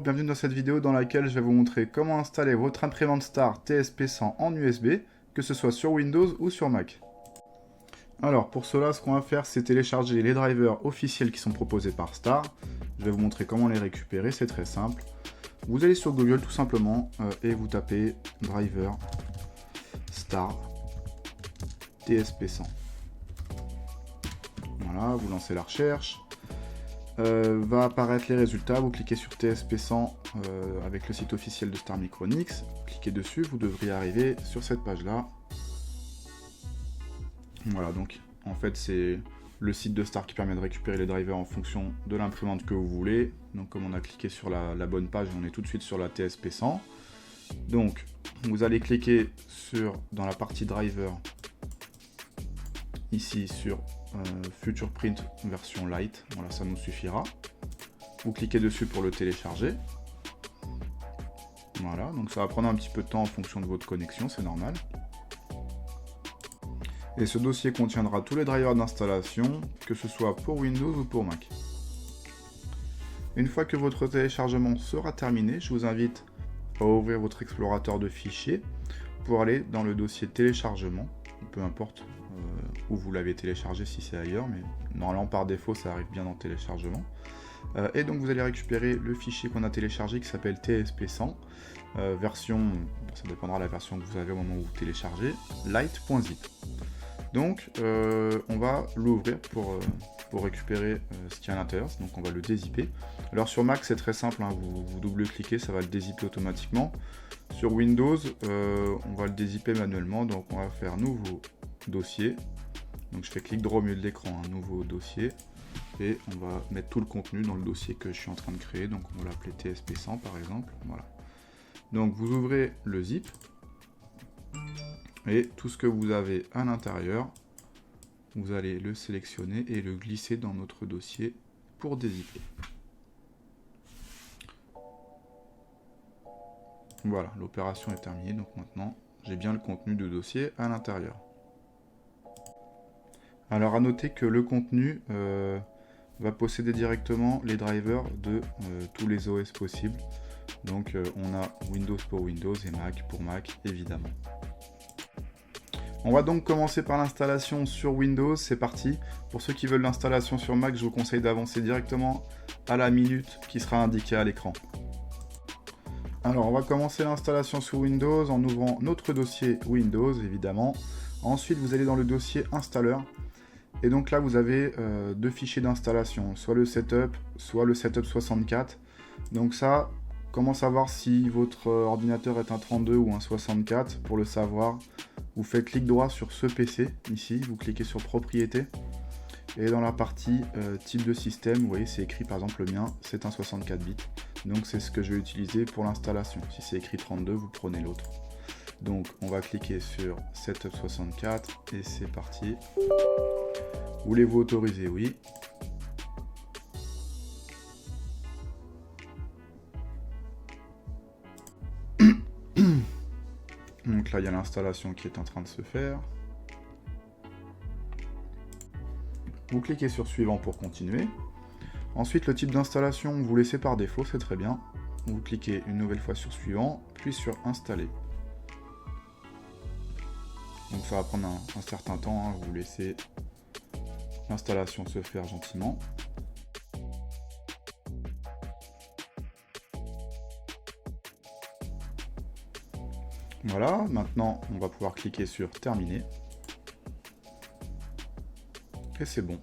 bienvenue dans cette vidéo dans laquelle je vais vous montrer comment installer votre imprimante Star TSP100 en USB, que ce soit sur Windows ou sur Mac. Alors pour cela, ce qu'on va faire, c'est télécharger les drivers officiels qui sont proposés par Star. Je vais vous montrer comment les récupérer, c'est très simple. Vous allez sur Google tout simplement et vous tapez driver Star TSP100. Voilà, vous lancez la recherche. Va apparaître les résultats, vous cliquez sur TSP100 avec le site officiel de Star Micronics, cliquez dessus, vous devriez arriver sur cette page là. Voilà, donc en fait c'est le site de Star qui permet de récupérer les drivers en fonction de l'imprimante que vous voulez. Donc comme on a cliqué sur la bonne page, on est tout de suite sur la TSP100. Donc vous allez cliquer dans la partie driver, ici sur Future Print version light, voilà, ça nous suffira. Vous cliquez dessus pour le télécharger. Voilà, donc ça va prendre un petit peu de temps en fonction de votre connexion, c'est normal. Et ce dossier contiendra tous les drivers d'installation, que ce soit pour Windows ou pour Mac. Une fois que votre téléchargement sera terminé, je vous invite à ouvrir votre explorateur de fichiers pour aller dans le dossier téléchargement, peu importe où vous l'avez téléchargé si c'est ailleurs, mais normalement par défaut ça arrive bien dans le téléchargement. Et donc vous allez récupérer le fichier qu'on a téléchargé qui s'appelle TSP100, version, ça dépendra de la version que vous avez au moment où vous téléchargez, light.zip. Donc on va l'ouvrir pour récupérer ce qu'il y a à l'intérieur, donc on va le dézipper. Alors sur Mac c'est très simple, hein, vous double-cliquez, ça va le dézipper automatiquement. Sur Windows, on va le dézipper manuellement, donc on va faire nouveau dossier. Donc je fais clic droit au milieu de l'écran, un nouveau dossier, et on va mettre tout le contenu dans le dossier que je suis en train de créer, donc on va l'appeler TSP100 par exemple. Voilà. Donc vous ouvrez le zip, et tout ce que vous avez à l'intérieur, vous allez le sélectionner et le glisser dans notre dossier pour dézipper. Voilà, l'opération est terminée, donc maintenant j'ai bien le contenu de dossier à l'intérieur. Alors à noter que le contenu va posséder directement les drivers de tous les OS possibles. Donc on a Windows pour Windows et Mac pour Mac évidemment. On va donc commencer par l'installation sur Windows, c'est parti. Pour ceux qui veulent l'installation sur Mac, je vous conseille d'avancer directement à la minute qui sera indiquée à l'écran. Alors on va commencer l'installation sur Windows en ouvrant notre dossier Windows évidemment. Ensuite vous allez dans le dossier installeur. Et donc là vous avez deux fichiers d'installation, soit le setup 64. Donc ça, comment savoir si votre ordinateur est un 32 ou un 64? Pour le savoir, vous faites clic droit sur ce PC, ici, vous cliquez sur propriétés. Et dans la partie type de système, vous voyez c'est écrit par exemple le mien, c'est un 64 bits. Donc c'est ce que je vais utiliser pour l'installation. Si c'est écrit 32, vous prenez l'autre. Donc on va cliquer sur Setup 64 et c'est parti. Voulez-vous autoriser? Oui. Donc là il y a l'installation qui est en train de se faire. Vous cliquez sur suivant pour continuer. Ensuite le type d'installation vous laissez par défaut, c'est très bien. Vous cliquez une nouvelle fois sur suivant, puis sur installer. Donc ça va prendre un certain temps, hein, vous laissez l'installation se faire gentiment. Voilà, maintenant on va pouvoir cliquer sur terminer. Et c'est bon.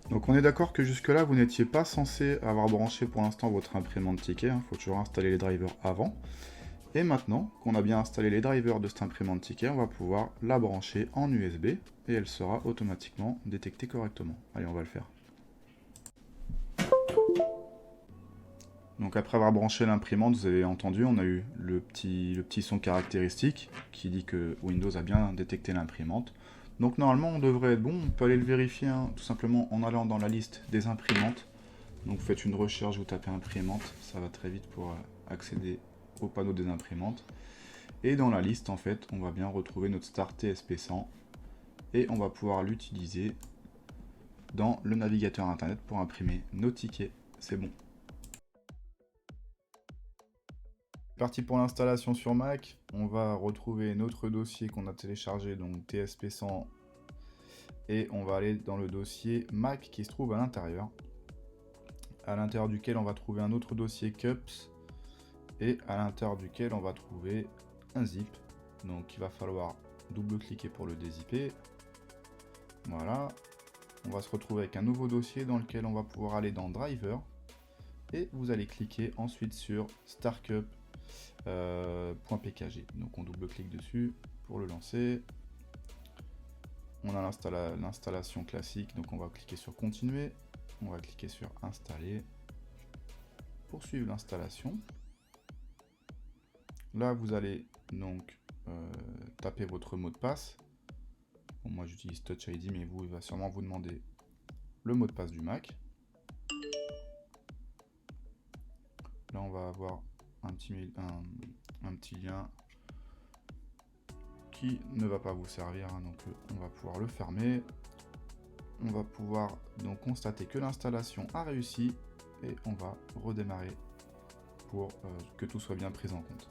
Donc on est d'accord que jusque là vous n'étiez pas censé avoir branché pour l'instant votre imprimante ticket, il faut toujours installer les drivers avant. Et maintenant qu'on a bien installé les drivers de cette imprimante ticket, on va pouvoir la brancher en USB et elle sera automatiquement détectée correctement. Allez, on va le faire. Donc après avoir branché l'imprimante, vous avez entendu, on a eu le petit son caractéristique qui dit que Windows a bien détecté l'imprimante. Donc normalement on devrait être bon, on peut aller le vérifier hein, tout simplement en allant dans la liste des imprimantes. Donc vous faites une recherche, vous tapez imprimante, ça va très vite pour accéder au panneau des imprimantes. Et dans la liste en fait, on va bien retrouver notre Star TSP100 et on va pouvoir l'utiliser dans le navigateur internet pour imprimer nos tickets. C'est bon. Parti pour l'installation sur Mac, on va retrouver notre dossier qu'on a téléchargé, donc TSP100, et on va aller dans le dossier Mac qui se trouve à l'intérieur duquel on va trouver un autre dossier Cups, et à l'intérieur duquel on va trouver un zip. Donc il va falloir double-cliquer pour le dézipper. Voilà. On va se retrouver avec un nouveau dossier dans lequel on va pouvoir aller dans Driver, et vous allez cliquer ensuite sur startup.pkg. Donc on double-clique dessus pour le lancer. On a l'installation classique, donc on va cliquer sur continuer, on va cliquer sur installer, poursuivre l'installation. Là vous allez donc taper votre mot de passe. Bon, moi j'utilise Touch ID, mais vous, il va sûrement vous demander le mot de passe du Mac. Là on va avoir un petit lien qui ne va pas vous servir, hein, donc on va pouvoir le fermer. On va pouvoir donc constater que l'installation a réussi, et on va redémarrer pour que tout soit bien pris en compte.